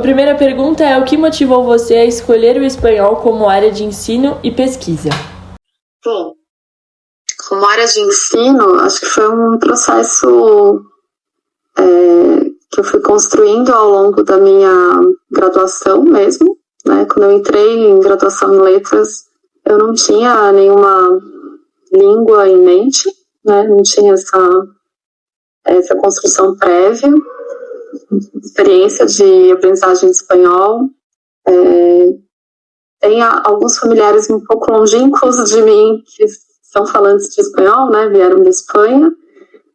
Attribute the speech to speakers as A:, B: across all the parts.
A: primeira pergunta é: o que motivou você a escolher o espanhol como área de ensino e pesquisa?
B: Bom, como área de ensino, acho que foi um processo que eu fui construindo ao longo da minha graduação mesmo, né? Quando eu entrei em graduação em letras, eu não tinha nenhuma língua em mente, né? Não tinha essa construção prévia, experiência de aprendizagem de espanhol. Tem alguns familiares um pouco longínquos de mim que são falantes de espanhol, né? Vieram da Espanha,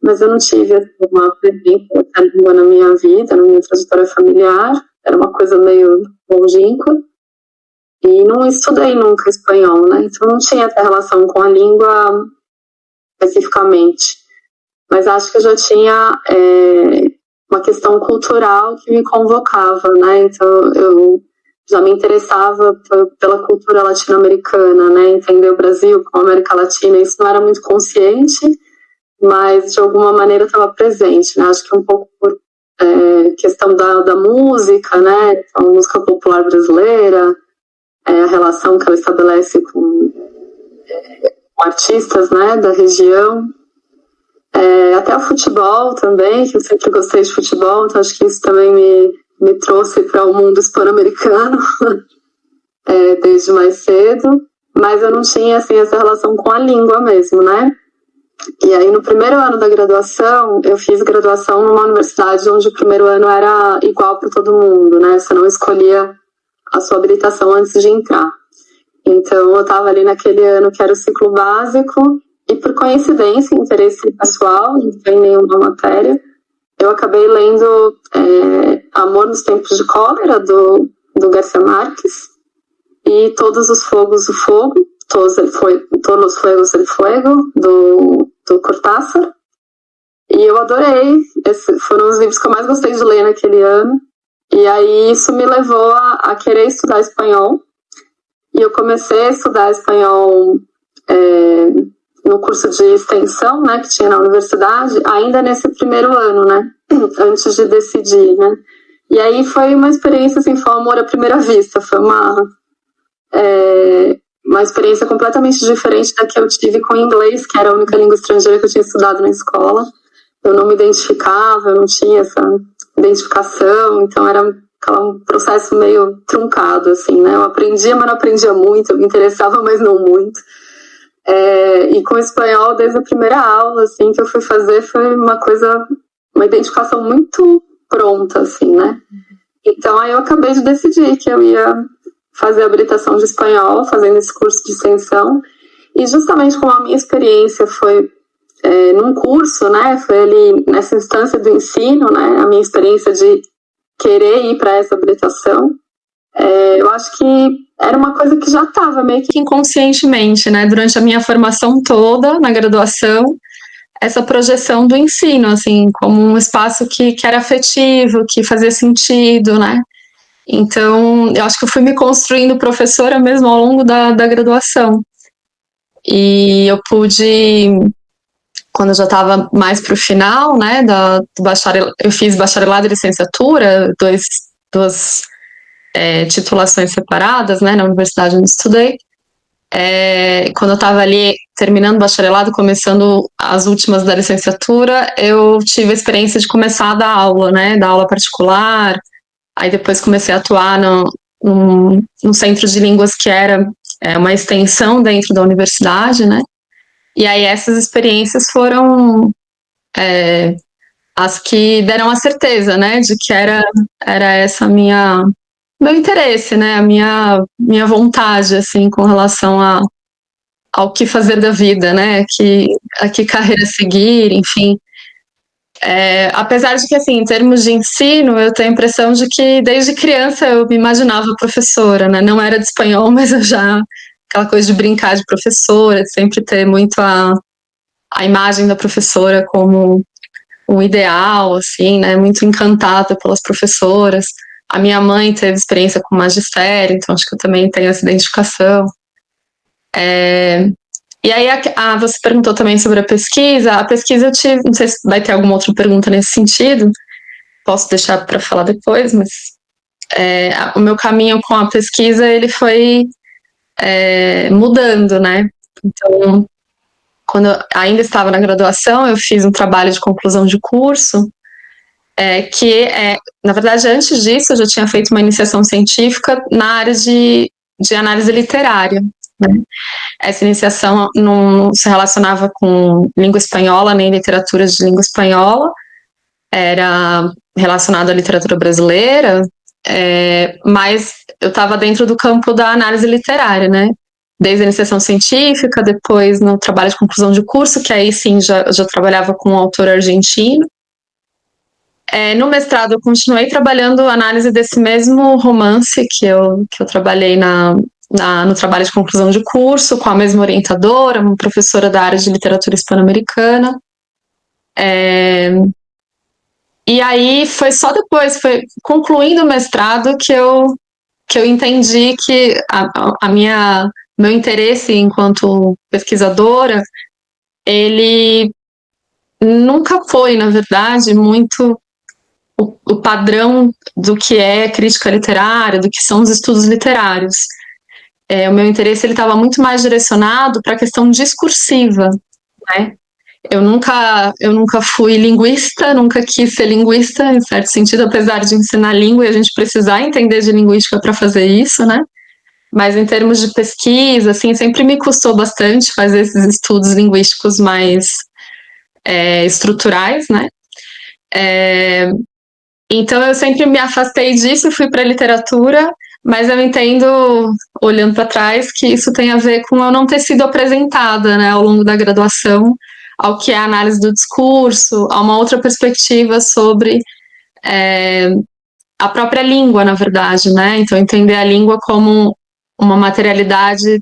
B: mas eu não tive uma presença dessa língua na minha vida, na minha trajetória familiar. Era uma coisa meio longínqua. E não estudei nunca espanhol, né? Então não tinha essa relação com a língua especificamente. Mas acho que eu já tinha uma questão cultural que me convocava, né? Então eu já me interessava pela cultura latino-americana, né? Entender o Brasil como América Latina, isso não era muito consciente, mas de alguma maneira estava presente, né? Acho que um pouco por questão da música, né? Então, a música popular brasileira, a relação que ela estabelece com artistas, né, da região, até o futebol também, que eu sempre gostei de futebol, então acho que isso também me trouxe para o mundo hispano-americano desde mais cedo, mas eu não tinha assim essa relação com a língua mesmo, né? E aí no primeiro ano da graduação, eu fiz graduação numa universidade onde o primeiro ano era igual para todo mundo, né? Você não escolhia a sua habilitação antes de entrar. Então eu estava ali naquele ano que era o ciclo básico e por coincidência, interesse pessoal, não tem nenhuma matéria, eu acabei lendo Amor nos Tempos de Cólera, do Garcia Marques, e Todos os Fogos do Fogo, Todos os Fuegos del Fuego, do Cortázar. E eu adorei, esses foram os livros que eu mais gostei de ler naquele ano. E aí isso me levou a querer estudar espanhol. E eu comecei a estudar espanhol no curso de extensão, né, que tinha na universidade, ainda nesse primeiro ano, né, antes de decidir, né. E aí foi uma experiência, assim, foi um amor à primeira vista, foi uma experiência completamente diferente da que eu tive com o inglês, que era a única língua estrangeira que eu tinha estudado na escola. Eu não me identificava, eu não tinha essa identificação, então era um processo meio truncado, assim, né? Eu aprendia, mas não aprendia muito, eu me interessava, mas não muito. E com o espanhol, desde a primeira aula, assim, que eu fui fazer, foi uma identificação muito pronta, assim, né? Então, aí eu acabei de decidir que eu ia fazer a habilitação de espanhol, fazendo esse curso de extensão, e justamente como a minha experiência foi num curso, né, foi ali nessa instância do ensino, né, a minha experiência de querer ir para essa habilitação, eu acho que era uma coisa que já estava meio que inconscientemente, né, durante a minha formação toda, na graduação, essa projeção do ensino, assim, como um espaço que era afetivo, que fazia sentido, né. Então, eu acho que eu fui me construindo professora mesmo ao longo da graduação. E eu pude, quando eu já estava mais para o final, né, do bacharelado, eu fiz bacharelado e licenciatura, duas titulações separadas, né, na universidade onde estudei. Quando eu estava ali terminando o bacharelado, começando as últimas da licenciatura, eu tive a experiência de começar a dar aula, né, dar aula particular. Aí depois comecei a atuar num centro de línguas que era uma extensão dentro da universidade, né? E aí essas experiências foram as que deram a certeza, né? De que era essa meu interesse, né? A minha vontade, assim, com relação ao que fazer da vida, né? A que carreira seguir, enfim. Apesar de que, assim, em termos de ensino, eu tenho a impressão de que desde criança eu me imaginava professora, né? Não era de espanhol, mas eu já... Aquela coisa de brincar de professora, de sempre ter muito a imagem da professora como um ideal, assim, né? Muito encantada pelas professoras. A minha mãe teve experiência com magistério, então acho que eu também tenho essa identificação. E aí, você perguntou também sobre a pesquisa. A pesquisa eu tive, não sei se vai ter alguma outra pergunta nesse sentido, posso deixar para falar depois, mas o meu caminho com a pesquisa, ele foi mudando, né? Então, quando eu ainda estava na graduação, eu fiz um trabalho de conclusão de curso, na verdade, antes disso, eu já tinha feito uma iniciação científica na área de análise literária, né? Essa iniciação não se relacionava com língua espanhola, nem literaturas de língua espanhola, era relacionado à literatura brasileira, mas eu estava dentro do campo da análise literária, né? Desde a iniciação científica, depois no trabalho de conclusão de curso, que aí sim já trabalhava com um autor argentino. No mestrado eu continuei trabalhando a análise desse mesmo romance que eu trabalhei no trabalho de conclusão de curso, com a mesma orientadora, uma professora da área de literatura hispano-americana. E aí foi só depois, foi concluindo o mestrado que eu entendi que meu interesse enquanto pesquisadora, ele nunca foi, na verdade, muito o padrão do que é crítica literária, do que são os estudos literários. O meu interesse estava muito mais direcionado para a questão discursiva, né? Eu nunca fui linguista, nunca quis ser linguista, em certo sentido, apesar de ensinar língua e a gente precisar entender de linguística para fazer isso, né? Mas em termos de pesquisa, assim, sempre me custou bastante fazer esses estudos linguísticos mais estruturais, né? Então eu sempre me afastei disso e fui para a literatura, mas eu entendo, olhando para trás, que isso tem a ver com eu não ter sido apresentada, né, ao longo da graduação, ao que é a análise do discurso, a uma outra perspectiva sobre a própria língua, na verdade, né? Então entender a língua como uma materialidade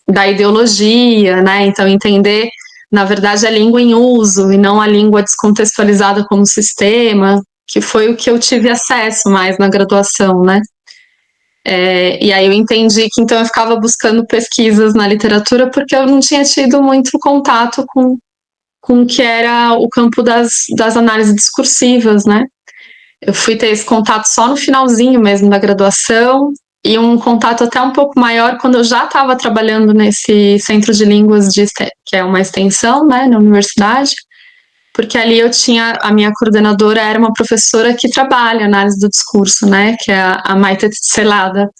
B: da ideologia, né? Então entender, na verdade, a língua em uso e não a língua descontextualizada como sistema, que foi o que eu tive acesso mais na graduação, né? E aí eu entendi que então eu ficava buscando pesquisas na literatura porque eu não tinha tido muito contato com o que era o campo das análises discursivas, né? Eu fui ter esse contato só no finalzinho mesmo da graduação e um contato até um pouco maior quando eu já estava trabalhando nesse centro de línguas, que é uma extensão, né, na universidade, porque ali eu tinha, a minha coordenadora era uma professora que trabalha análise do discurso, né, que é a Maite Tselada.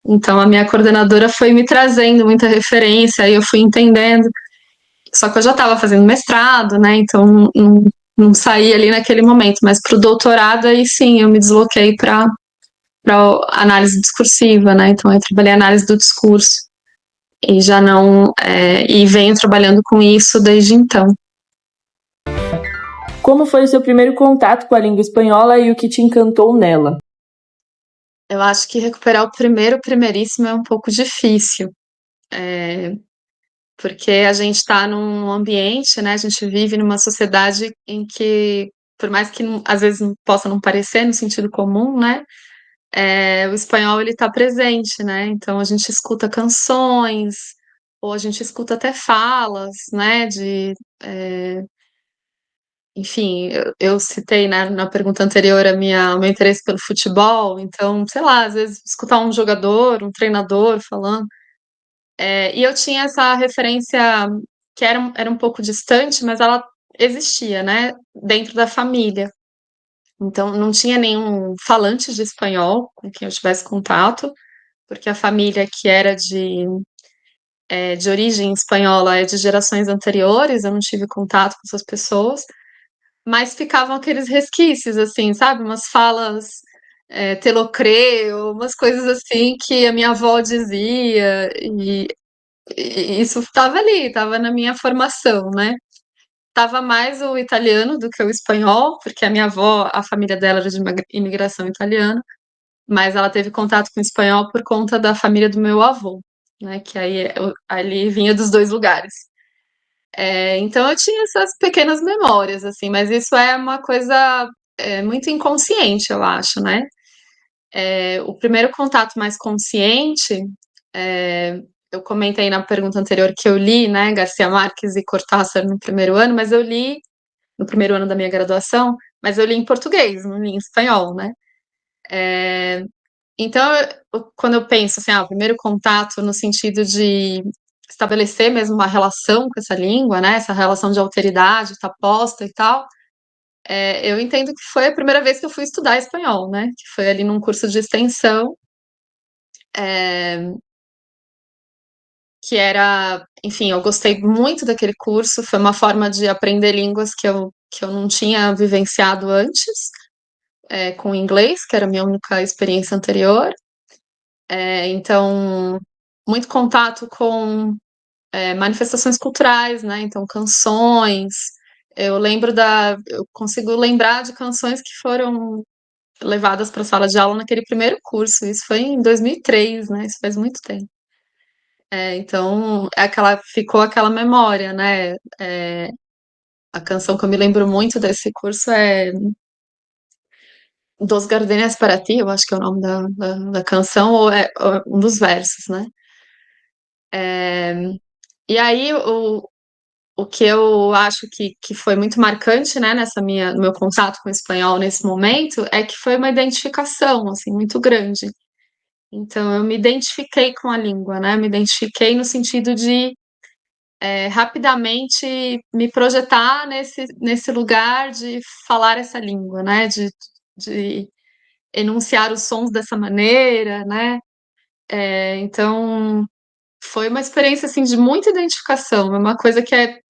B: Então a minha coordenadora foi me trazendo muita referência, aí eu fui entendendo, só que eu já estava fazendo mestrado, né, então não saí ali naquele momento, mas para o doutorado aí sim, eu me desloquei para análise discursiva, né? Então eu trabalhei análise do discurso e já não e venho trabalhando com isso desde então.
A: Como foi o seu primeiro contato com a língua espanhola e o que te encantou nela?
B: Eu acho que recuperar o primeiríssimo é um pouco difícil, porque a gente está num ambiente, né? A gente vive numa sociedade em que, por mais que às vezes possa não parecer no sentido comum, né? O espanhol ele está presente, né? Então a gente escuta canções, ou a gente escuta até falas, né? Enfim, eu citei, né, na pergunta anterior o meu interesse pelo futebol, então, sei lá, às vezes escutar um jogador, um treinador falando. E eu tinha essa referência que era um pouco distante, mas ela existia, né? Dentro da família. Então, não tinha nenhum falante de espanhol com quem eu tivesse contato, porque a família que era de origem espanhola é de gerações anteriores, eu não tive contato com essas pessoas, mas ficavam aqueles resquícios, assim, sabe? Umas falas telocreo, umas coisas assim que a minha avó dizia, e isso estava ali, estava na minha formação, né? Tava mais o italiano do que o espanhol, porque a minha avó, a família dela era de uma imigração italiana, mas ela teve contato com o espanhol por conta da família do meu avô, né? Que aí ali vinha dos dois lugares. Então eu tinha essas pequenas memórias, assim, mas isso é uma coisa muito inconsciente, eu acho, né? O primeiro contato mais consciente, eu comentei na pergunta anterior que eu li, né, Garcia Marques e Cortázar no primeiro ano, mas eu li no primeiro ano da minha graduação, mas eu li em português, não li em espanhol, né?
C: Então, quando eu penso assim, o primeiro contato no sentido de estabelecer mesmo uma relação com essa língua, né, essa relação de alteridade, tá posta e tal, eu entendo que foi a primeira vez que eu fui estudar espanhol, né, que foi ali num curso de extensão, que era, enfim, eu gostei muito daquele curso, foi uma forma de aprender línguas que eu não tinha vivenciado antes, com o inglês, que era a minha única experiência anterior. Então, muito contato com manifestações culturais, né? Então, canções. Eu consigo lembrar de canções que foram levadas para a sala de aula naquele primeiro curso. Isso foi em 2003, né? Isso faz muito tempo. Então, ficou aquela memória, né? A canção que eu me lembro muito desse curso é Dos Gardenias para Ti, eu acho que é o nome da canção, ou é um dos versos, né? E aí, o que eu acho que foi muito marcante, né, no meu contato com o espanhol nesse momento, é que foi uma identificação, assim, muito grande. Então, eu me identifiquei com a língua, né? Me identifiquei no sentido de rapidamente me projetar nesse lugar de falar essa língua, né? De enunciar os sons dessa maneira, né? Então, foi uma experiência, assim, de muita identificação. É uma coisa que é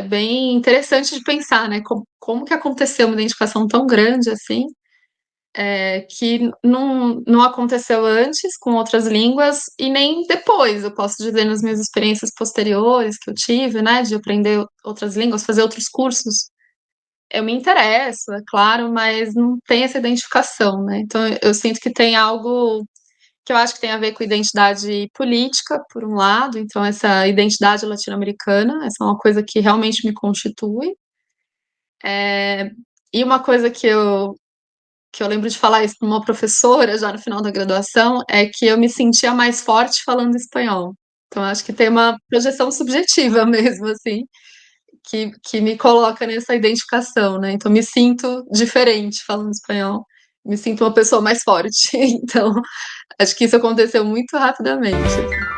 C: bem interessante de pensar, né? Como que aconteceu uma identificação tão grande, assim, que não aconteceu antes com outras línguas e nem depois, eu posso dizer, nas minhas experiências posteriores que eu tive, né? De aprender outras línguas, fazer outros cursos. Eu me interesso, é claro, mas não tem essa identificação, né? Então, eu sinto que tem algo que eu acho que tem a ver com identidade política, por um lado, então essa identidade latino-americana, essa é uma coisa que realmente me constitui. E uma coisa que eu lembro de falar isso para uma professora já no final da graduação é que eu me sentia mais forte falando espanhol. Então, acho que tem uma projeção subjetiva mesmo, assim, que me coloca nessa identificação, né? Então, me sinto diferente falando espanhol, me sinto uma pessoa mais forte. Então, acho que isso aconteceu muito rapidamente.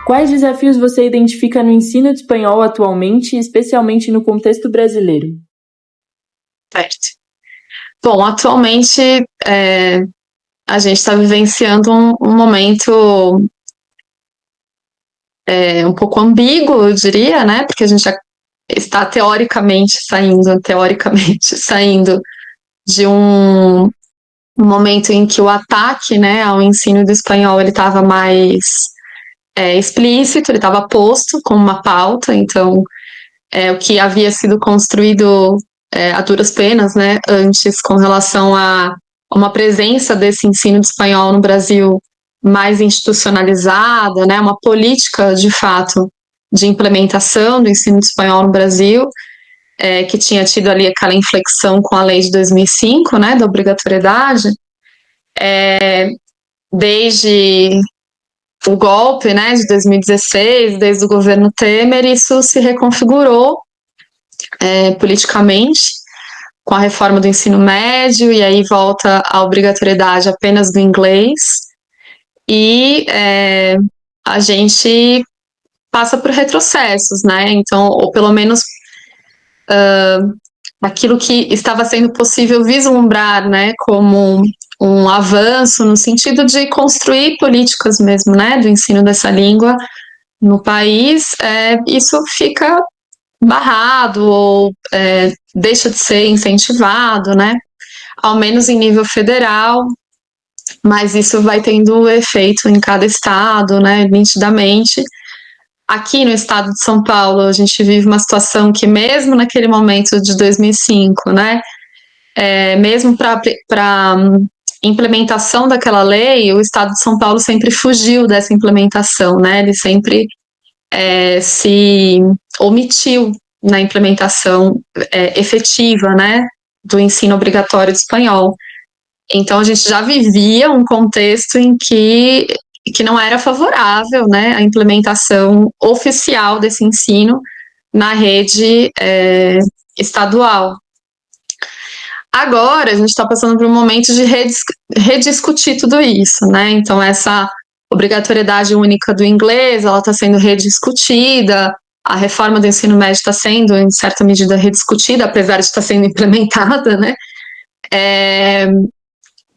A: Quais desafios você identifica no ensino de espanhol atualmente, especialmente no contexto brasileiro?
C: Certo. Bom, atualmente a gente está vivenciando um momento um pouco ambíguo, eu diria, né? Porque a gente já está teoricamente saindo de um momento em que o ataque, né, ao ensino do espanhol ele estava mais explícito, ele estava posto como uma pauta, então o que havia sido construído a duras penas, né, antes com relação a uma presença desse ensino de espanhol no Brasil mais institucionalizada, né, uma política de fato de implementação do ensino de espanhol no Brasil, que tinha tido ali aquela inflexão com a lei de 2005, né, da obrigatoriedade, desde o golpe, né, de 2016, desde o governo Temer, isso se reconfigurou politicamente com a reforma do ensino médio, e aí volta a obrigatoriedade apenas do inglês, e a gente passa por retrocessos, né, então, ou pelo menos aquilo que estava sendo possível vislumbrar, né, como um avanço no sentido de construir políticas mesmo, né, do ensino dessa língua no país, isso fica barrado ou deixa de ser incentivado, né, ao menos em nível federal, mas isso vai tendo efeito em cada estado, né, nitidamente. Aqui no estado de São Paulo, a gente vive uma situação que mesmo naquele momento de 2005, né, mesmo para implementação daquela lei, o estado de São Paulo sempre fugiu dessa implementação, né, ele sempre se omitiu na implementação efetiva, né, do ensino obrigatório de espanhol. Então, a gente já vivia um contexto em que não era favorável, né, a implementação oficial desse ensino na rede estadual. Agora, a gente está passando por um momento de rediscutir tudo isso, né? Então, essa obrigatoriedade única do inglês, ela está sendo rediscutida, a reforma do ensino médio está sendo, em certa medida, rediscutida, apesar de estar sendo implementada, né?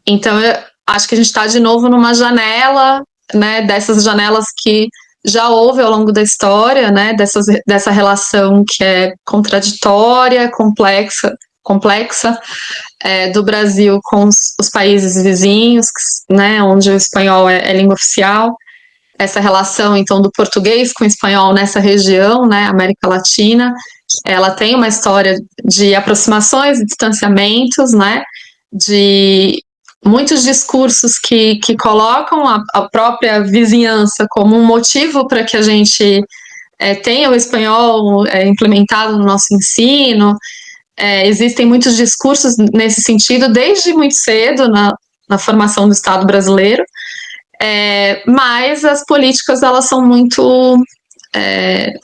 C: Então, eu acho que a gente está de novo numa janela, né? Dessas janelas que já houve ao longo da história, né? Dessa relação que é contraditória, complexa do Brasil com os países vizinhos, né, onde o espanhol é língua oficial, essa relação, então, do português com o espanhol nessa região, né, América Latina, ela tem uma história de aproximações e distanciamentos, né, de muitos discursos que colocam a própria vizinhança como um motivo para que a gente tenha o espanhol implementado no nosso ensino. Existem muitos discursos nesse sentido desde muito cedo na formação do Estado brasileiro, mas as políticas elas são muito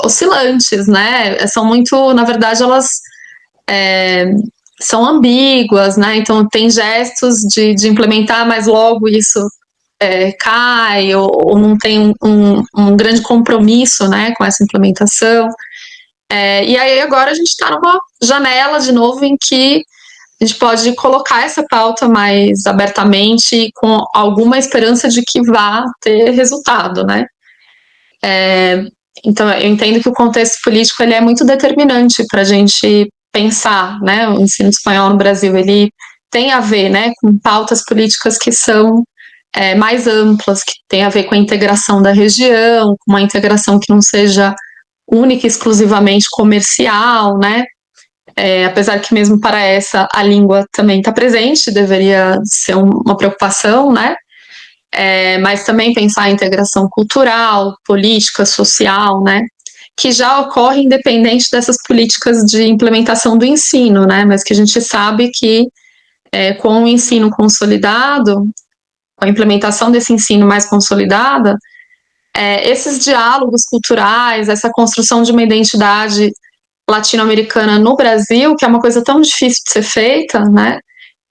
C: oscilantes, né? São muito, na verdade, elas são ambíguas, né? Então tem gestos de implementar, mas logo isso cai ou não tem um grande compromisso, né, com essa implementação. E aí agora a gente está numa janela de novo em que a gente pode colocar essa pauta mais abertamente com alguma esperança de que vá ter resultado, né? Então eu entendo que o contexto político ele é muito determinante para a gente pensar, né? O ensino espanhol no Brasil ele tem a ver, né, com pautas políticas que são mais amplas, que tem a ver com a integração da região, com uma integração que não seja única e exclusivamente comercial, né? Apesar que mesmo para essa a língua também está presente, deveria ser uma preocupação, né? Mas também pensar a integração cultural, política, social, né? Que já ocorre independente dessas políticas de implementação do ensino, né? Mas que a gente sabe que com o ensino consolidado, a implementação desse ensino mais consolidada, esses diálogos culturais, essa construção de uma identidade latino-americana no Brasil, que é uma coisa tão difícil de ser feita, né?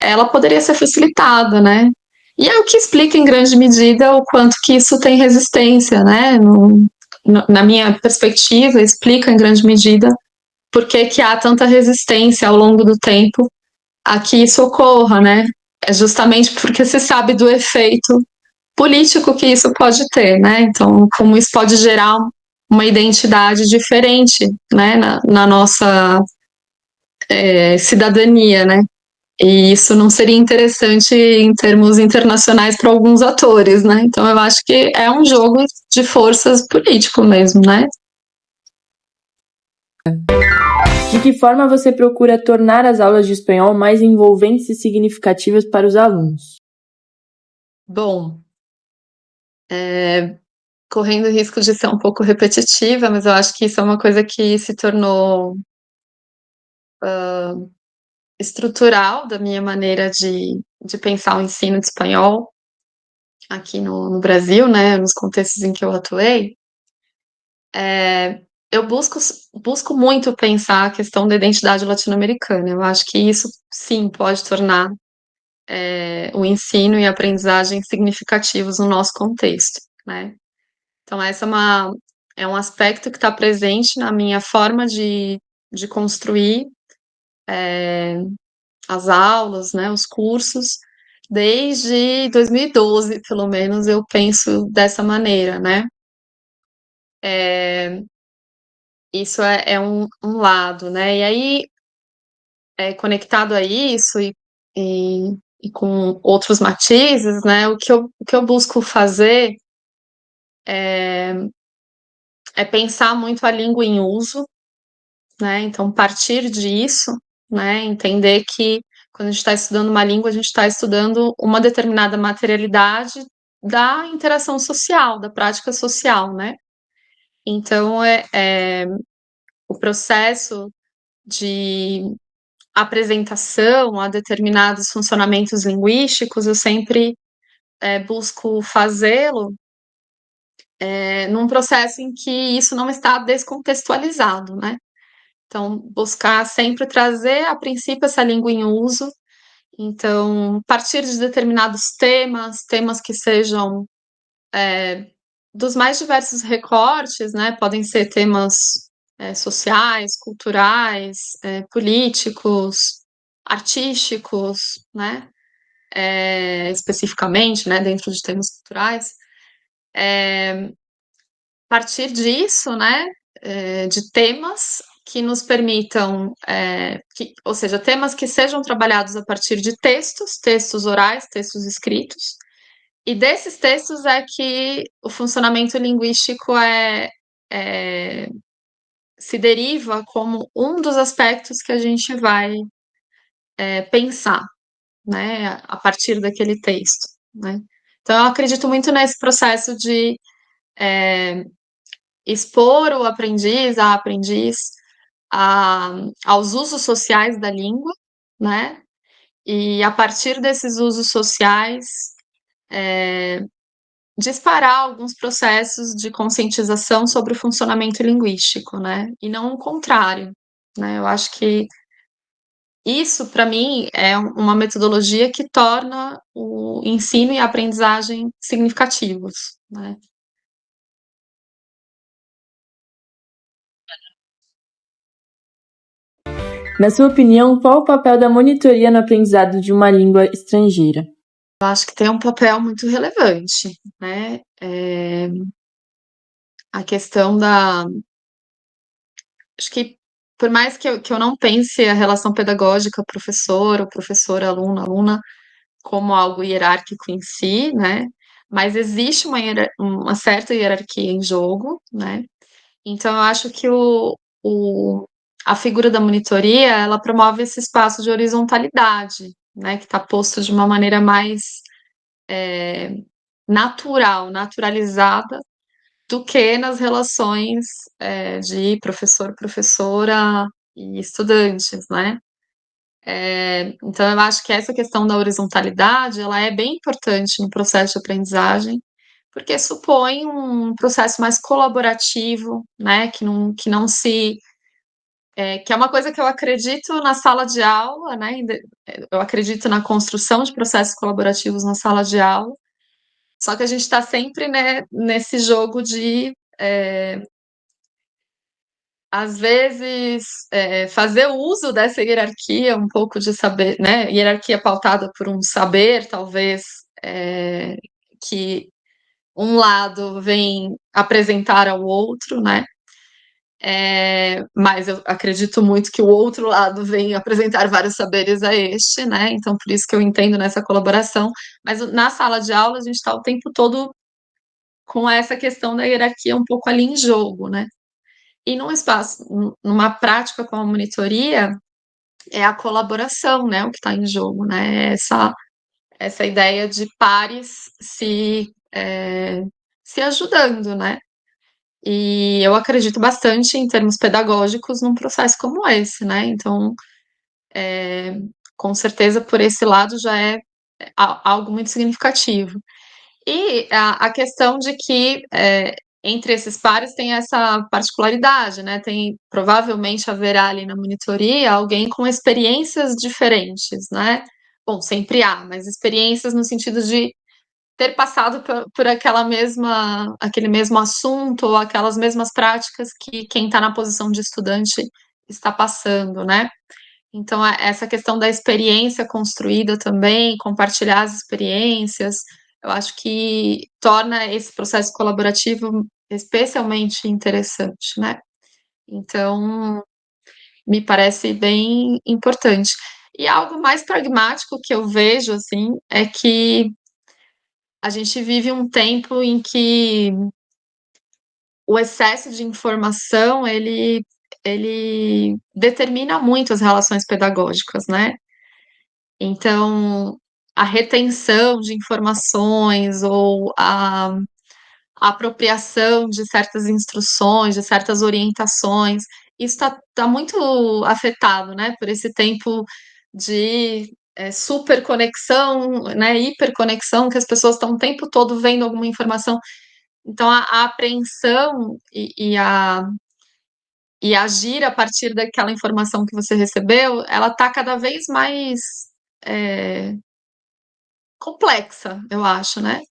C: Ela poderia ser facilitada, né? E é o que explica em grande medida o quanto que isso tem resistência, né? Na minha perspectiva, explica em grande medida por que há tanta resistência ao longo do tempo a que isso ocorra, né? É justamente porque se sabe do efeito político que isso pode ter, né? Então, como isso pode gerar uma identidade diferente, né, na nossa cidadania, né? E isso não seria interessante em termos internacionais para alguns atores, né? Então, eu acho que é um jogo de forças político mesmo, né?
A: De que forma você procura tornar as aulas de espanhol mais envolventes e significativas para os alunos?
C: Bom, correndo o risco de ser um pouco repetitiva, mas eu acho que isso é uma coisa que se tornou estrutural da minha maneira de pensar o ensino de espanhol aqui no Brasil, né, nos contextos em que eu atuei. Eu busco muito pensar a questão da identidade latino-americana. Eu acho que isso, sim, pode tornar o ensino e a aprendizagem significativos no nosso contexto, né? Então, essa é um aspecto que está presente na minha forma de construir as aulas, né, os cursos, desde 2012, pelo menos, eu penso dessa maneira, né? Isso é um lado, né? E aí, conectado a isso e com outros matizes, né? O que eu busco fazer é pensar muito a língua em uso, né? Então, partir disso, né? Entender que quando a gente está estudando uma língua, a gente está estudando uma determinada materialidade da interação social, da prática social, né? Então, o processo de apresentação a determinados funcionamentos linguísticos, eu sempre busco fazê-lo num processo em que isso não está descontextualizado, né? Então, buscar sempre trazer, a princípio, essa língua em uso, Então, partir de determinados temas que sejam dos mais diversos recortes, né? Podem ser temas sociais, culturais, políticos, artísticos, né? Especificamente, né? Dentro de temas culturais. Partir disso, né? De temas que nos permitam, ou seja, temas que sejam trabalhados a partir de textos orais, textos escritos, e desses textos é que o funcionamento linguístico se deriva como um dos aspectos que a gente vai pensar, né, a partir daquele texto, né? Então, eu acredito muito nesse processo de expor o aprendiz, a aprendiz, aos usos sociais da língua, né? E a partir desses usos sociais, disparar alguns processos de conscientização sobre o funcionamento linguístico, né? E não o contrário, né? Eu acho que isso, para mim, é uma metodologia que torna o ensino e a aprendizagem significativos, né?
A: Na sua opinião, qual o papel da monitoria no aprendizado de uma língua estrangeira?
C: Eu acho que tem um papel muito relevante, né? A questão acho que por mais que eu não pense a relação pedagógica professor ou professora, aluno, aluna, como algo hierárquico em si, né? Mas existe uma certa hierarquia em jogo, né? Então, eu acho que a figura da monitoria, ela promove esse espaço de horizontalidade, né? Que está posto de uma maneira mais natural, naturalizada, do que nas relações de professor, professora e estudantes, né? Então, eu acho que essa questão da horizontalidade, ela é bem importante no processo de aprendizagem, porque supõe um processo mais colaborativo, né, que não se, que é uma coisa que eu acredito na sala de aula, né, eu acredito na construção de processos colaborativos na sala de aula, só que a gente está sempre, né, nesse jogo de às vezes, fazer uso dessa hierarquia, um pouco de saber, né? Hierarquia pautada por um saber, talvez, que um lado vem apresentar ao outro, né? Mas eu acredito muito que o outro lado vem apresentar vários saberes a este, né? Então, por isso que eu entendo nessa colaboração. Mas na sala de aula, a gente está o tempo todo com essa questão da hierarquia um pouco ali em jogo, né? E num espaço, numa prática com a monitoria, é a colaboração, né, o que está em jogo, né, essa ideia de pares se ajudando, né, e eu acredito bastante em termos pedagógicos num processo como esse, né, então, com certeza por esse lado já é algo muito significativo. E a questão de que entre esses pares tem essa particularidade, né? Tem provavelmente haverá ali na monitoria alguém com experiências diferentes, né? Bom, sempre há, mas experiências no sentido de ter passado por aquele mesmo assunto ou aquelas mesmas práticas que quem está na posição de estudante está passando, né? Então, essa questão da experiência construída também, compartilhar as experiências, eu acho que torna esse processo colaborativo especialmente interessante, né? Então, me parece bem importante. E algo mais pragmático que eu vejo, assim, é que a gente vive um tempo em que o excesso de informação, ele determina muito as relações pedagógicas, né? Então, a retenção de informações ou a apropriação de certas instruções, de certas orientações, isso está muito afetado, né, por esse tempo de superconexão, né, hiperconexão, que as pessoas estão o tempo todo vendo alguma informação. Então, a apreensão e agir a partir daquela informação que você recebeu, ela está cada vez mais complexa, eu acho, né?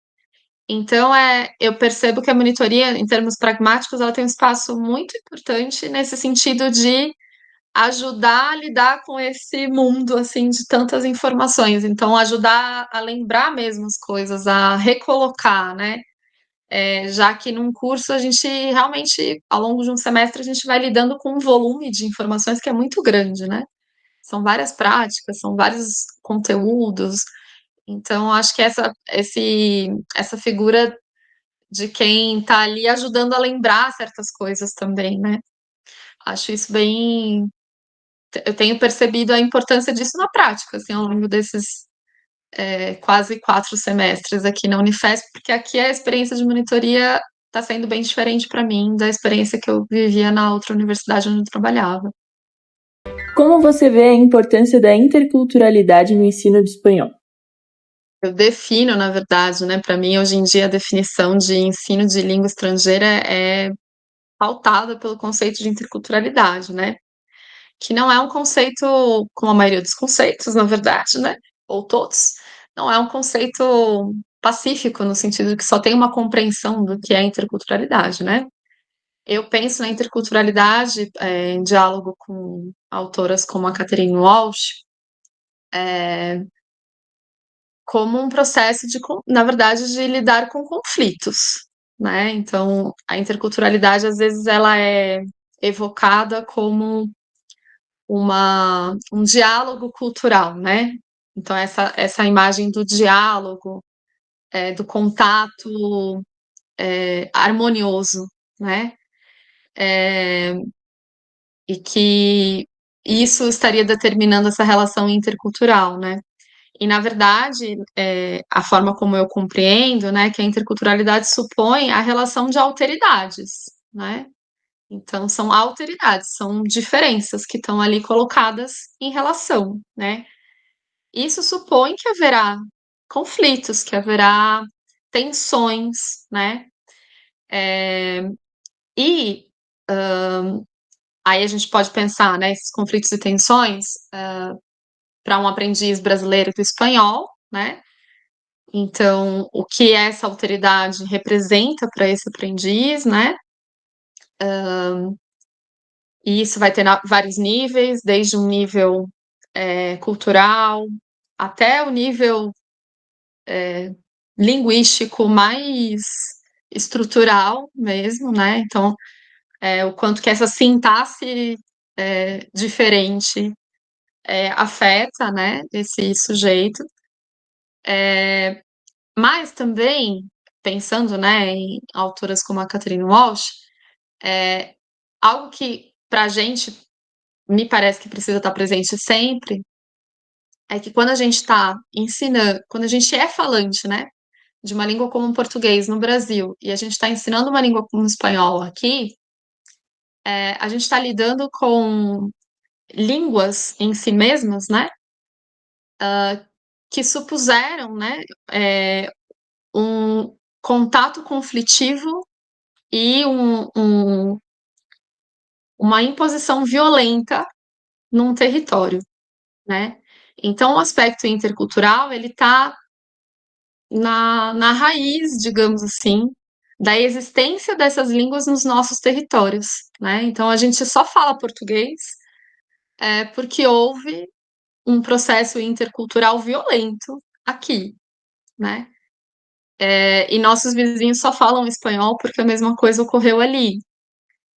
C: Então, eu percebo que a monitoria, em termos pragmáticos, ela tem um espaço muito importante nesse sentido de ajudar a lidar com esse mundo, assim, de tantas informações. Então, ajudar a lembrar mesmo as coisas, a recolocar, né? Já que num curso a gente realmente, ao longo de um semestre, a gente vai lidando com um volume de informações que é muito grande, né? São várias práticas, são vários conteúdos. Então, acho que essa figura de quem está ali ajudando a lembrar certas coisas também, né? Acho isso bem. Eu tenho percebido a importância disso na prática, assim, ao longo desses quase 4 semestres aqui na Unifesp, porque aqui a experiência de monitoria está sendo bem diferente para mim da experiência que eu vivia na outra universidade onde eu trabalhava.
A: Como você vê a importância da interculturalidade no ensino de espanhol?
C: Eu defino, na verdade, né, para mim, hoje em dia, a definição de ensino de língua estrangeira é pautada pelo conceito de interculturalidade, né? Que não é um conceito, como a maioria dos conceitos, na verdade, né? Ou todos, não é um conceito pacífico, no sentido de que só tem uma compreensão do que é interculturalidade, né? Eu penso na interculturalidade, em diálogo com autoras como a Catherine Walsh, como um processo na verdade, de lidar com conflitos, né? Então, a interculturalidade, às vezes, ela é evocada como um diálogo cultural, né? Então, essa imagem do diálogo, do contato harmonioso, né? E que isso estaria determinando essa relação intercultural, né? E, na verdade, a forma como eu compreendo, né, que a interculturalidade supõe a relação de alteridades, né? Então, são alteridades, são diferenças que estão ali colocadas em relação, né? Isso supõe que haverá conflitos, que haverá tensões, né? E aí a gente pode pensar, né, esses conflitos e tensões para um aprendiz brasileiro do espanhol, né? Então, o que essa alteridade representa para esse aprendiz, né? E isso vai ter vários níveis, desde um nível cultural até o nível linguístico mais estrutural mesmo, né? Então, o quanto que essa sintaxe diferente afeta, né, esse sujeito. Mas também, pensando, né, em autoras como a Catherine Walsh, algo que para a gente me parece que precisa estar presente sempre é que quando a gente está ensinando, quando a gente é falante, né, de uma língua como o português no Brasil e a gente está ensinando uma língua como o espanhol aqui, a gente está lidando com línguas em si mesmas, né, que supuseram, né, um contato conflitivo e uma imposição violenta num território, né? Então, o aspecto intercultural, ele está na raiz, digamos assim, da existência dessas línguas nos nossos territórios, né? Então, a gente só fala português porque houve um processo intercultural violento aqui, né? E nossos vizinhos só falam espanhol porque a mesma coisa ocorreu ali.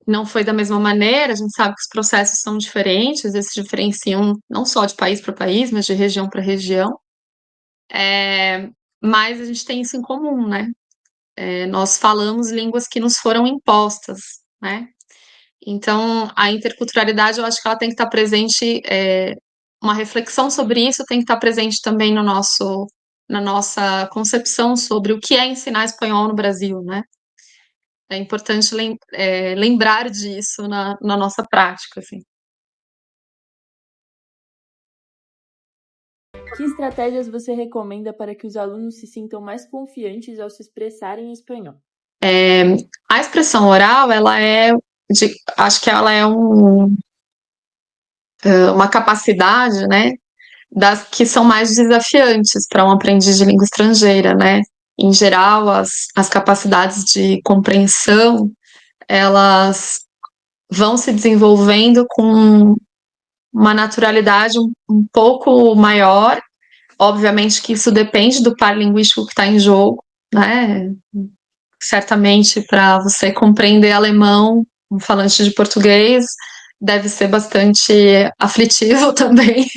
C: Não foi da mesma maneira, a gente sabe que os processos são diferentes, eles se diferenciam não só de país para país, mas de região para região. Mas a gente tem isso em comum, né? Nós falamos línguas que nos foram impostas, né? Então, a interculturalidade, eu acho que ela tem que estar presente, uma reflexão sobre isso tem que estar presente também na nossa concepção sobre o que é ensinar espanhol no Brasil, né? É importante lembrar disso na nossa prática, assim.
A: Que estratégias você recomenda para que os alunos se sintam mais confiantes ao se expressarem em espanhol?
C: A expressão oral, acho que ela é uma capacidade, né, das que são mais desafiantes para um aprendiz de língua estrangeira, né? Em geral, as capacidades de compreensão, elas vão se desenvolvendo com uma naturalidade um pouco maior. Obviamente que isso depende do par linguístico que está em jogo, né? Certamente, para você compreender alemão, um falante de português, deve ser bastante aflitivo também.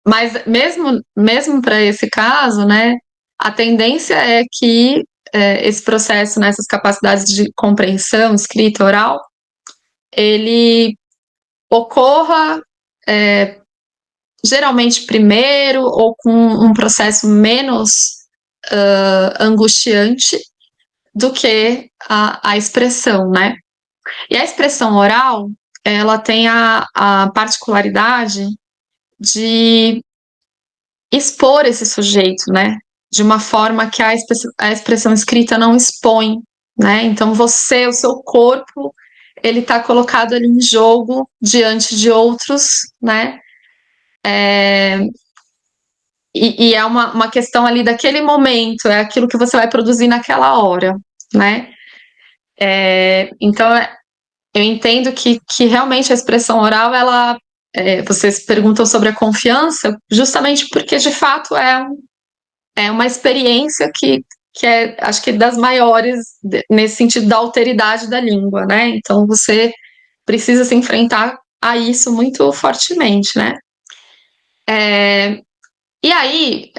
C: Mas mesmo para esse caso, né, a tendência é que esse processo, né, essas capacidades de compreensão, escrita, oral, ele ocorra geralmente primeiro ou com um processo menos angustiante do que a expressão, né? E a expressão oral, ela tem a particularidade de expor esse sujeito, né? De uma forma que a expressão escrita não expõe, né? Então o seu corpo, ele está colocado ali em jogo diante de outros, né? E é uma questão ali daquele momento, é aquilo que você vai produzir naquela hora, né? Então, eu entendo que realmente a expressão oral, ela, vocês perguntam sobre a confiança, justamente porque, de fato, é uma experiência que é, acho que, das maiores, nesse sentido da alteridade da língua, né? Então, você precisa se enfrentar a isso muito fortemente, né? E aí,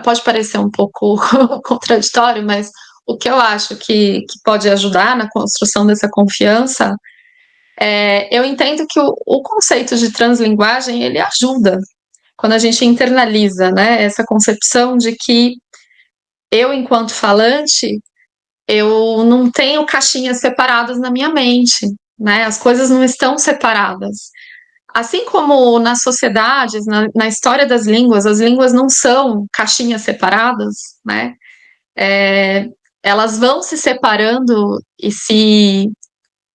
C: pode parecer um pouco contraditório, mas o que eu acho que pode ajudar na construção dessa confiança, eu entendo que o conceito de translinguagem, ele ajuda quando a gente internaliza, né, essa concepção de que eu, enquanto falante, eu não tenho caixinhas separadas na minha mente, né, as coisas não estão separadas. Assim como nas sociedades, na história das línguas, as línguas não são caixinhas separadas, né? Elas vão se separando e se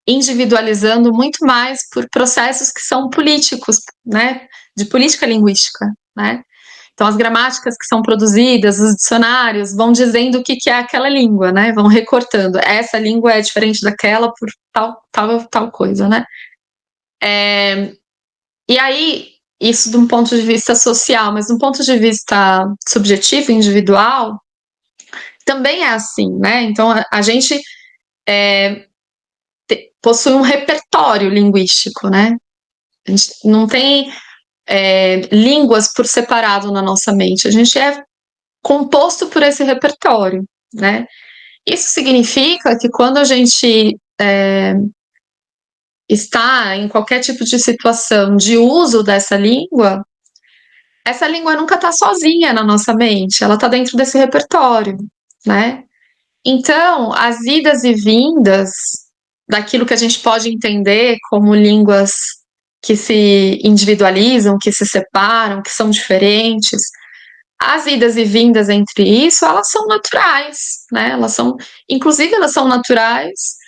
C: individualizando muito mais por processos que são políticos, né? De política linguística, né? Então, as gramáticas que são produzidas, os dicionários, vão dizendo o que é aquela língua, né? Vão recortando. Essa língua é diferente daquela por tal coisa, né? E aí, isso de um ponto de vista social, mas de um ponto de vista subjetivo, individual, também é assim, né? Então, a gente possui um repertório linguístico, né? A gente não tem línguas por separado na nossa mente, a gente é composto por esse repertório, né? Isso significa que quando a gente está em qualquer tipo de situação de uso dessa língua, essa língua nunca está sozinha na nossa mente, ela está dentro desse repertório, né? Então, as idas e vindas daquilo que a gente pode entender como línguas que se individualizam, que se separam, que são diferentes, as idas e vindas entre isso, elas são naturais, né? Inclusive, elas são naturais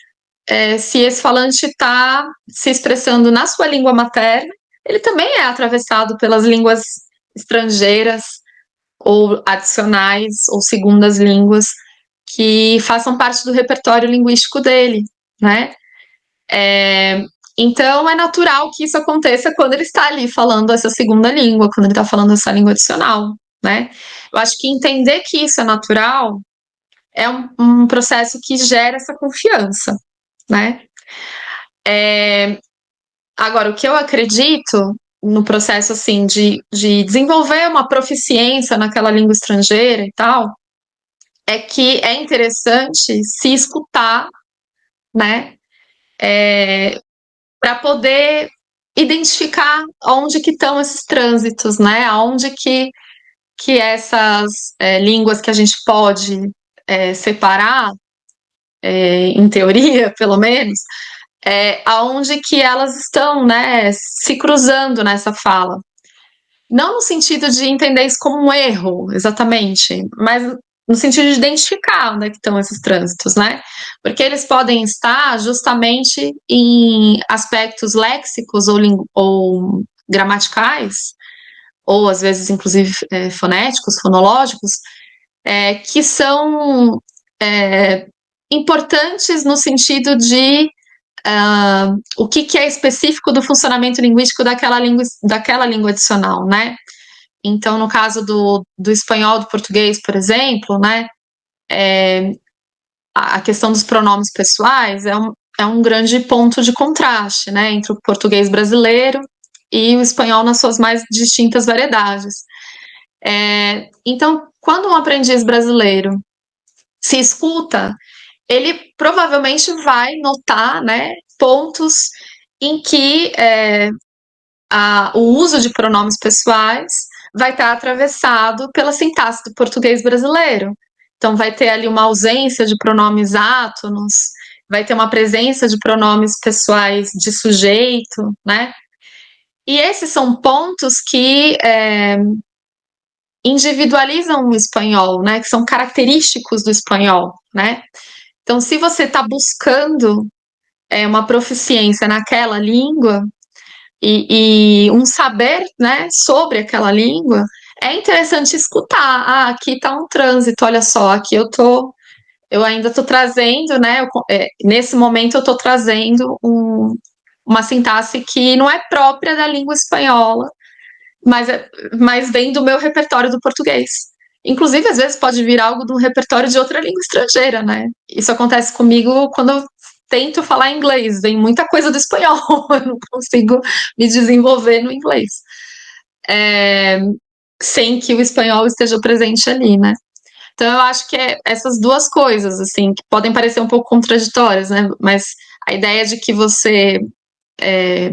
C: se esse falante está se expressando na sua língua materna, ele também é atravessado pelas línguas estrangeiras ou adicionais ou segundas línguas que façam parte do repertório linguístico dele, né? Então, é natural que isso aconteça quando ele está ali falando essa segunda língua, quando ele está falando essa língua adicional, né? Eu acho que entender que isso é natural é um processo que gera essa confiança, né? Agora, o que eu acredito no processo, assim, de desenvolver uma proficiência naquela língua estrangeira e tal, é que é interessante se escutar, né? Para poder identificar onde que estão esses trânsitos, né? Aonde que essas línguas que a gente pode separar, em teoria, pelo menos, aonde que elas estão, né, se cruzando nessa fala. Não no sentido de entender isso como um erro, exatamente, mas no sentido de identificar onde é que estão esses trânsitos, né? Porque eles podem estar justamente em aspectos léxicos ou gramaticais, ou às vezes, inclusive, fonéticos, fonológicos, que são importantes no sentido de o que é específico do funcionamento linguístico daquela língua adicional, né? Então, no caso do espanhol, do português, por exemplo, né, a questão dos pronomes pessoais é um grande ponto de contraste, né, entre o português brasileiro e o espanhol nas suas mais distintas variedades. Então, quando um aprendiz brasileiro se escuta, ele provavelmente vai notar, né, pontos em que o uso de pronomes pessoais vai estar atravessado pela sintaxe do português brasileiro. Então, vai ter ali uma ausência de pronomes átonos, vai ter uma presença de pronomes pessoais de sujeito, né? E esses são pontos que individualizam o espanhol, né? Que são característicos do espanhol, né? Então, se você está buscando uma proficiência naquela língua e um saber, né, sobre aquela língua, é interessante escutar. Aqui está um trânsito, olha só, aqui eu ainda estou trazendo, né, nesse momento eu estou trazendo uma sintaxe que não é própria da língua espanhola, mas vem do meu repertório do português. Inclusive, às vezes pode vir algo do repertório de outra língua estrangeira, né? Isso acontece comigo quando eu tento falar inglês, vem muita coisa do espanhol, eu não consigo me desenvolver no inglês. Sem que o espanhol esteja presente ali, né? Então, eu acho que essas duas coisas, assim, que podem parecer um pouco contraditórias, né? Mas a ideia de que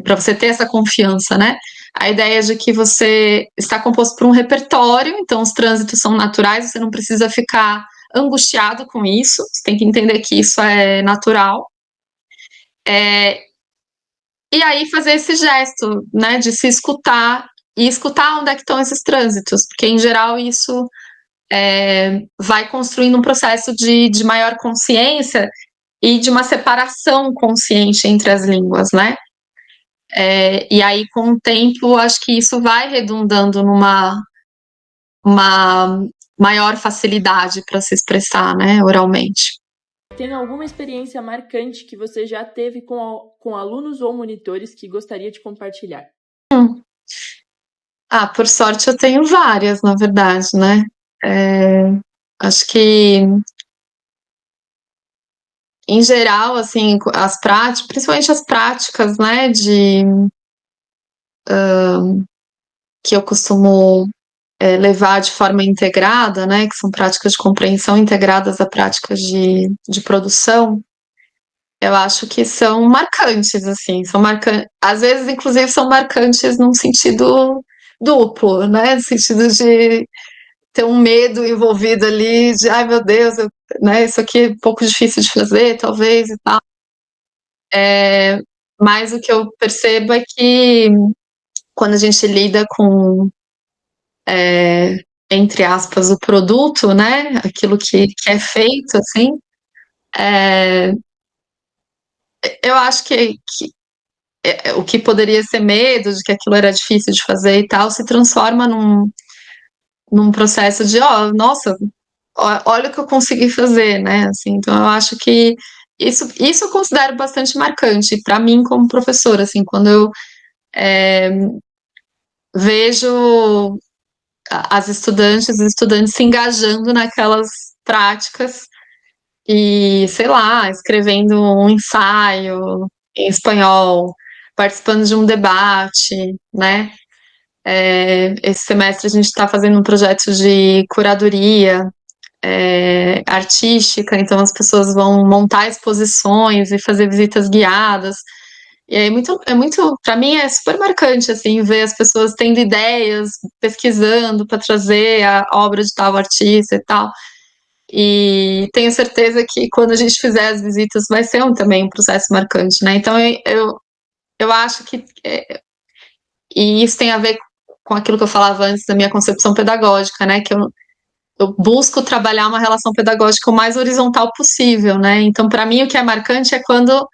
C: para você ter essa confiança, né? A ideia de que você está composto por um repertório, então os trânsitos são naturais, você não precisa ficar angustiado com isso, você tem que entender que isso é natural. E aí fazer esse gesto, né, de se escutar e escutar onde é que estão esses trânsitos, porque em geral isso vai construindo um processo de maior consciência e de uma separação consciente entre as línguas, né? E aí, com o tempo, acho que isso vai redundando numa maior facilidade para se expressar, né, oralmente.
A: Tem alguma experiência marcante que você já teve com alunos ou monitores que gostaria de compartilhar?
C: Por sorte eu tenho várias, na verdade, né? Acho que, em geral, assim, as práticas, principalmente as práticas, né, que eu costumo levar de forma integrada, né, que são práticas de compreensão integradas a práticas de produção, eu acho que são marcantes, assim, às vezes, inclusive, são marcantes num sentido duplo, né, no sentido de ter um medo envolvido ali, de, ai meu Deus, né, isso aqui é um pouco difícil de fazer, talvez, e tal. Mas o que eu percebo é que quando a gente lida com, entre aspas, o produto, né, aquilo que é feito, assim, eu acho que o que poderia ser medo de que aquilo era difícil de fazer e tal, se transforma num processo de, nossa, olha o que eu consegui fazer, né, assim, então eu acho que isso eu considero bastante marcante para mim como professora, assim, quando eu vejo as estudantes e estudantes se engajando naquelas práticas e, sei lá, escrevendo um ensaio em espanhol, participando de um debate, né? Esse semestre a gente está fazendo um projeto de curadoria artística, então as pessoas vão montar exposições e fazer visitas guiadas. E aí para mim é super marcante, assim, ver as pessoas tendo ideias, pesquisando para trazer a obra de tal artista e tal. E tenho certeza que quando a gente fizer as visitas vai ser também um processo marcante, né? Então eu acho que e isso tem a ver com aquilo que eu falava antes da minha concepção pedagógica, né? Que eu busco trabalhar uma relação pedagógica o mais horizontal possível, né? Então, para mim, o que é marcante é quando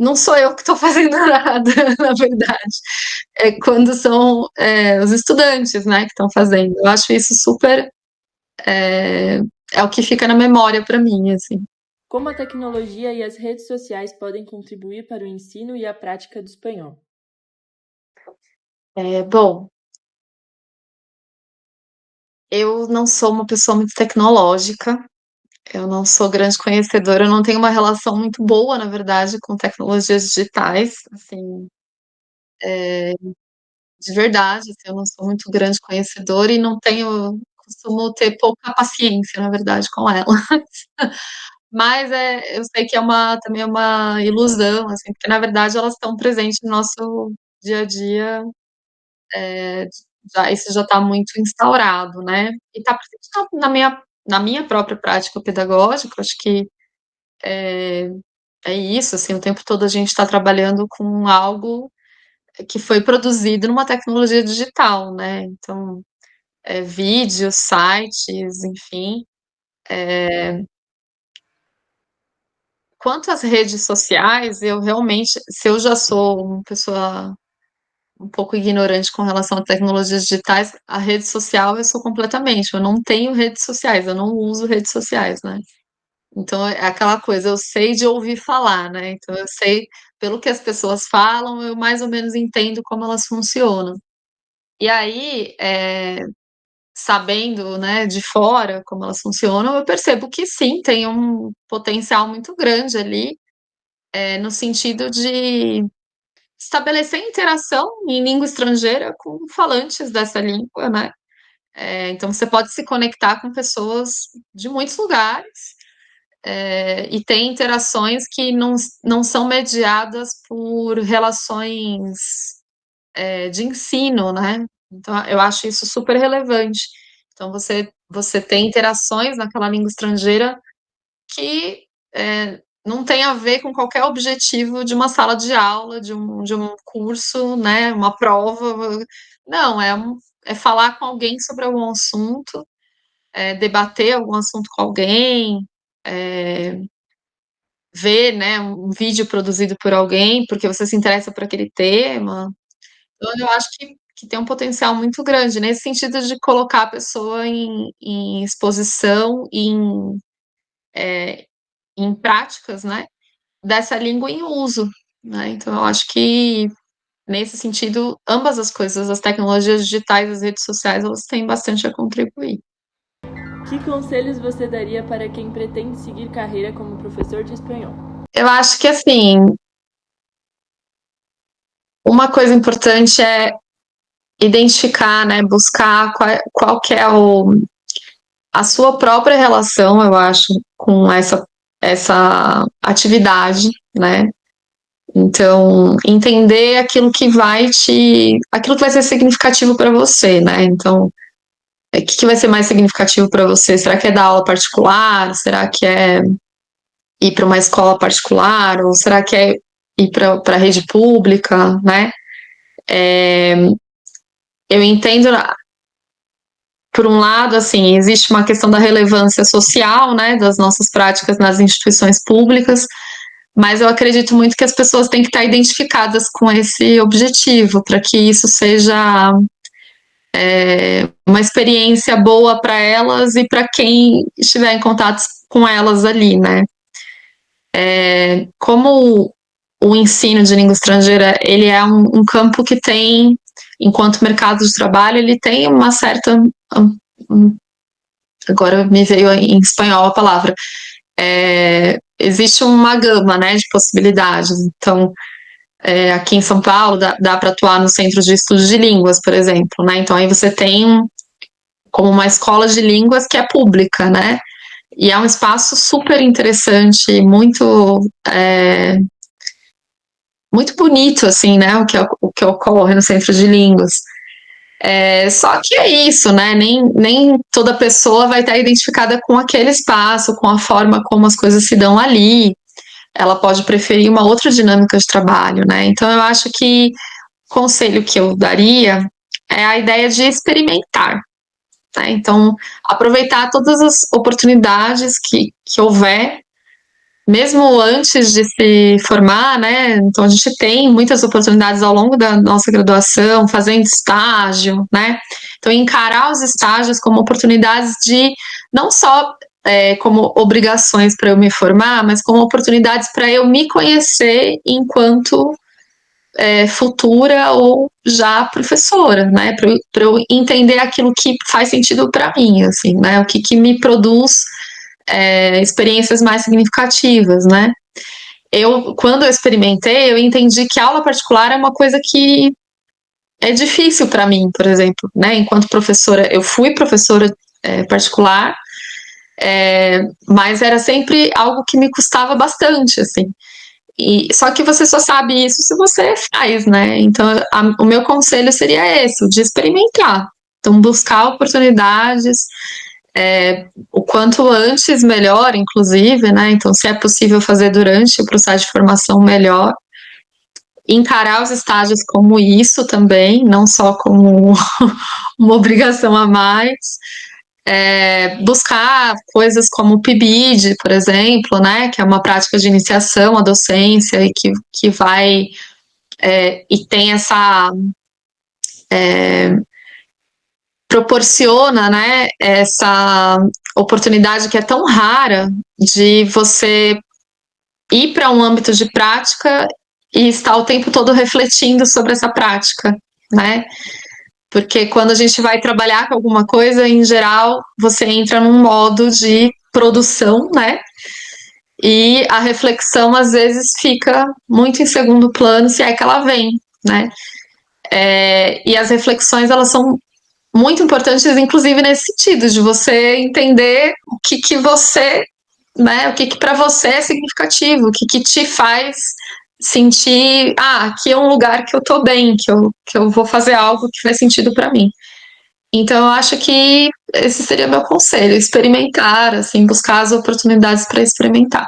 C: não sou eu que estou fazendo nada, na verdade. É quando são os estudantes, né, que estão fazendo. Eu acho isso super. É o que fica na memória para mim, assim.
A: Como a tecnologia e as redes sociais podem contribuir para o ensino e a prática do espanhol?
C: Bom, eu não sou uma pessoa muito tecnológica, eu não sou grande conhecedora, eu não tenho uma relação muito boa, na verdade, com tecnologias digitais, assim, de verdade, assim, eu não sou muito grande conhecedora e não tenho, costumo ter pouca paciência, na verdade, com ela. Mas eu sei que também é uma ilusão, assim, porque na verdade elas estão presentes no nosso dia a dia, isso já está muito instaurado, né? E está presente na minha própria prática pedagógica, acho que é isso, assim, o tempo todo a gente está trabalhando com algo que foi produzido numa tecnologia digital, né? Então, vídeos, sites, enfim. Quanto às redes sociais, eu realmente, se eu já sou uma pessoa um pouco ignorante com relação a tecnologias digitais, a rede social eu sou completamente. Eu não tenho redes sociais, eu não uso redes sociais, né? Então é aquela coisa, eu sei de ouvir falar, né? Então eu sei, pelo que as pessoas falam, eu mais ou menos entendo como elas funcionam. E aí, sabendo, né, de fora como elas funcionam, eu percebo que sim, tem um potencial muito grande ali, no sentido de estabelecer interação em língua estrangeira com falantes dessa língua, né? Então você pode se conectar com pessoas de muitos lugares, e ter interações que não são mediadas por relações, de ensino, né? Então eu acho isso super relevante. Então você tem interações naquela língua estrangeira que não tem a ver com qualquer objetivo de uma sala de aula, de um curso, né, uma prova. Não, é falar com alguém sobre algum assunto, debater algum assunto com alguém, é, ver, né, um vídeo produzido por alguém, porque você se interessa por aquele tema. Então, eu acho que tem um potencial muito grande nesse sentido de colocar a pessoa em exposição, em práticas, né, dessa língua em uso, né? Então, eu acho que, nesse sentido, ambas as coisas, as tecnologias digitais, as redes sociais, elas têm bastante a contribuir.
A: Que conselhos você daria para quem pretende seguir carreira como professor de espanhol?
C: Eu acho que, assim, uma coisa importante é identificar, né, buscar qual que é a sua própria relação, eu acho, com essa atividade, né? Então, entender aquilo que vai ser significativo para você, né? Então, o que vai ser mais significativo para você? Será que é dar aula particular? Será que é ir para uma escola particular? Ou será que é ir para a rede pública, né? Eu entendo, por um lado, assim, existe uma questão da relevância social, né, das nossas práticas nas instituições públicas, mas eu acredito muito que as pessoas têm que estar identificadas com esse objetivo, para que isso seja uma experiência boa para elas e para quem estiver em contato com elas ali, né. Como o ensino de língua estrangeira, ele é um campo que tem, enquanto mercado de trabalho, ele tem uma certa, agora me veio em espanhol a palavra, existe uma gama, né, de possibilidades. Então, aqui em São Paulo dá para atuar no Centro de Estudos de Línguas, por exemplo, né? Então aí você tem como uma escola de línguas que é pública, né? E é um espaço super interessante, muito bonito, assim, né? O que ocorre no Centro de Línguas. Só que é isso, né? Nem toda pessoa vai estar identificada com aquele espaço, com a forma como as coisas se dão ali. Ela pode preferir uma outra dinâmica de trabalho, né? Então, eu acho que o conselho que eu daria é a ideia de experimentar, né? Então, aproveitar todas as oportunidades que houver mesmo antes de se formar, né? Então a gente tem muitas oportunidades ao longo da nossa graduação, fazendo estágio, né? Então encarar os estágios como oportunidades de não só como obrigações para eu me formar, mas como oportunidades para eu me conhecer enquanto futura ou já professora, né? Para eu entender aquilo que faz sentido para mim, assim, né? O que me produz experiências mais significativas, né? Quando eu experimentei, eu entendi que aula particular é uma coisa que é difícil para mim, por exemplo, né? Enquanto professora, eu fui professora particular, mas era sempre algo que me custava bastante, assim. Só que você só sabe isso se você faz, né? Então, o meu conselho seria esse, de experimentar. Então, buscar oportunidades, o quanto antes, melhor, inclusive, né? Então, se é possível fazer durante o processo de formação, melhor. Encarar os estágios como isso também, não só como uma obrigação a mais. Buscar coisas como o PIBID, por exemplo, né, que é uma prática de iniciação à docência e que vai e tem essa proporciona, né, essa oportunidade que é tão rara de você ir para um âmbito de prática e estar o tempo todo refletindo sobre essa prática, né? Porque quando a gente vai trabalhar com alguma coisa, em geral, você entra num modo de produção, né? E a reflexão, às vezes, fica muito em segundo plano, se é que ela vem, né? E as reflexões, elas são muito importantes, inclusive nesse sentido, de você entender o que você, né? O que para você é significativo, o que te faz sentir, aqui é um lugar que eu tô bem, que eu vou fazer algo que faz sentido para mim. Então, eu acho que esse seria meu conselho, experimentar, assim, buscar as oportunidades para experimentar.